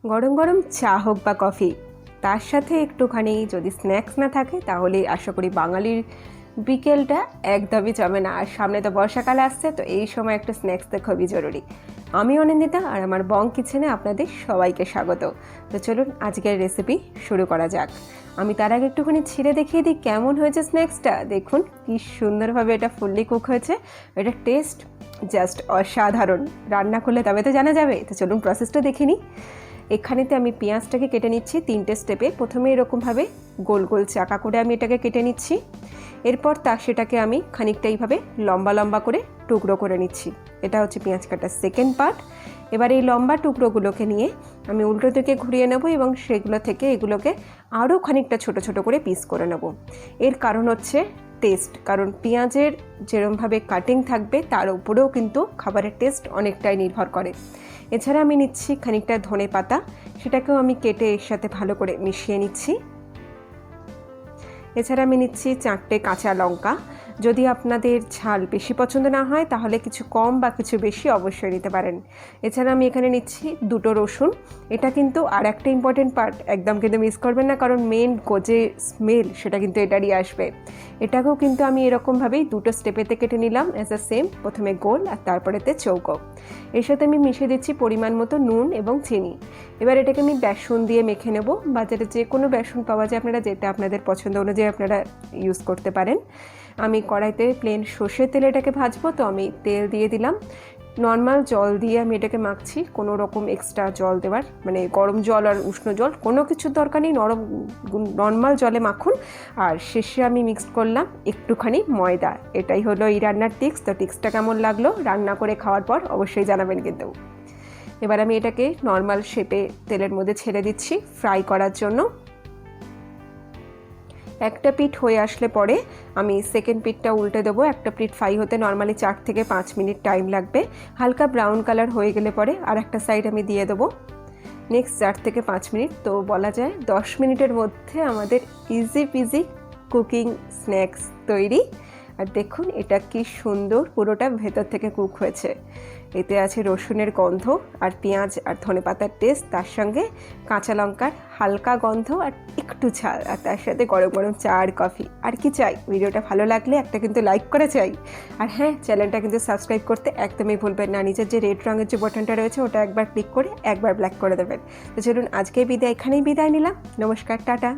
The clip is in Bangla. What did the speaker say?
গরম গরম চা হোক বা কফি, তার সাথে একটুখানি যদি স্ন্যাক্স না থাকে তাহলে আশা করি বাঙালির বিকেলটা একদমই জমে না। আর সামনে তো বর্ষাকাল আসছে, তো এই সময় একটু স্ন্যাক্স তো খুবই জরুরি। আমি অনিন্দিতা, আর আমার বং কিচেনে আপনাদের সবাইকে স্বাগত। তো চলুন আজকের রেসিপি শুরু করা যাক। আমি তার আগে একটুখানি ছিঁড়ে দেখিয়ে দিই কেমন হয়েছে স্ন্যাক্সটা। দেখুন কি সুন্দরভাবে এটা ফুললি কুক হয়েছে। এটা টেস্ট জাস্ট অসাধারণ। রান্না করলে তবে তো জানা যাবে। তো চলুন প্রসেসটা দেখে নিই। এখানেতে আমি পেঁয়াজটাকে কেটে নিচ্ছি 3টে স্টেপে। প্রথমে এরকমভাবে গোল গোল চাকা করে আমি এটাকে কেটে নিচ্ছি। এরপর সেটাকে আমি খানিকটা এইভাবে লম্বা লম্বা করে টুকরো করে নিচ্ছি। এটা হচ্ছে পেঁয়াজ কাটার সেকেন্ড পার্ট। এবার এই লম্বা টুকরোগুলোকে নিয়ে আমি উল্টো দিকে ঘুরিয়ে নেব এবং সেগুলো থেকে এগুলোকে আরও খানিকটা ছোট ছোট করে পিস করে নেব। এর কারণ হচ্ছে টেস্ট, কারণ পেঁয়াজের যেরমভাবে কাটিং থাকবে তার উপরেও কিন্তু খাবারের টেস্ট অনেকটাই নির্ভর করে। এছাড়া আমি নিচ্ছি খানিকটা ধনে পাতা, সেটাকেও আমি কেটে এর সাথে ভালো করে মিশিয়ে নিচ্ছি। এছাড়া আমি নিচ্ছি 4টে কাঁচা লঙ্কা। যদি আপনাদের ঝাল বেশি পছন্দ না হয় তাহলে কিছু কম বা কিছু বেশি অবশ্যই নিতে পারেন। এছাড়া আমি এখানে নিচ্ছি 2টো রসুন। এটা কিন্তু আর একটা ইম্পর্টেন্ট পার্ট, একদম কিন্তু মিস করবেন না, কারণ মেন যে স্মেল সেটা কিন্তু এটারই আসবে। এটাকেও কিন্তু আমি এরকমভাবেই 2টো স্টেপেতে কেটে নিলাম অ্যাজ আ সেম, প্রথমে গোল আর তারপরেতে চৌকো। এর সাথে আমি মিশিয়ে দিচ্ছি পরিমাণ মতো নুন এবং চিনি। এবার এটাকে আমি বেসন দিয়ে মেখে নেব। বাজারে যে কোনো বেসন পাওয়া যায়, আপনারা যেটা আপনাদের পছন্দ অনুযায়ী আপনারা ইউজ করতে পারেন। আমি কড়াইতে প্লেন সর্ষের তেলে এটাকে ভাজবো, তো আমি তেল দিয়ে দিলাম। নর্মাল জল দিয়ে আমি এটাকে মাখছি, কোনো রকম এক্সট্রা জল দেওয়ার মানে গরম জল আর উষ্ণ জল কোনো কিছুর দরকার নেই, নর্মাল জলে মাখুন। আর শেষে আমি মিক্স করলাম একটুখানি ময়দা। এটাই হলো এই রান্নার টিক্স। তো টিক্সটা কেমন লাগলো রান্না করে খাওয়ার পর অবশ্যই জানাবেন কিন্তু। এবার আমি এটাকে নর্মাল শেপে তেলের মধ্যে ছেড়ে দিচ্ছি ফ্রাই করার জন্য। একটা পিঠ হয়ে আসলে পরে আমি সেকেন্ড পিঠটা উল্টে দেবো। একটা পিঠ ফ্রাই হতে নর্মালি 4 থেকে 5 মিনিট টাইম লাগবে। হালকা ব্রাউন কালার হয়ে গেলে পরে আর একটা সাইড আমি দিয়ে দেবো। নেক্সট 4 থেকে 5 মিনিট, তো বলা যায় 10 মিনিটের মধ্যে আমাদের ইজি পিজি কুকিং স্ন্যাক্স তৈরি। আর দেখুন এটা কি সুন্দর পুরোটা ভেতর থেকে কুক হয়েছে। এতে আছে রসুনের গন্ধ আর পেঁয়াজ আর ধনেপাতার টেস্ট, তার সঙ্গে কাঁচা লঙ্কার হালকা গন্ধ আর একটু ঝাল, আর তার সাথে গরম গরম চা আর কফি। আর কি চাই? ভিডিওটা ভালো লাগলে একটা কিন্তু লাইক করে চাই। আর হ্যাঁ, চ্যানেলটা কিন্তু সাবস্ক্রাইব করতে একদমই ভুলবেন না। নিচের যে রেড রঙের যে বাটনটা রয়েছে ওটা একবার ক্লিক করে একবার ব্ল্যাক করে দেবেন। তো চলুন আজকে এখানেই বিদায় নিলাম। নমস্কার, টাটা।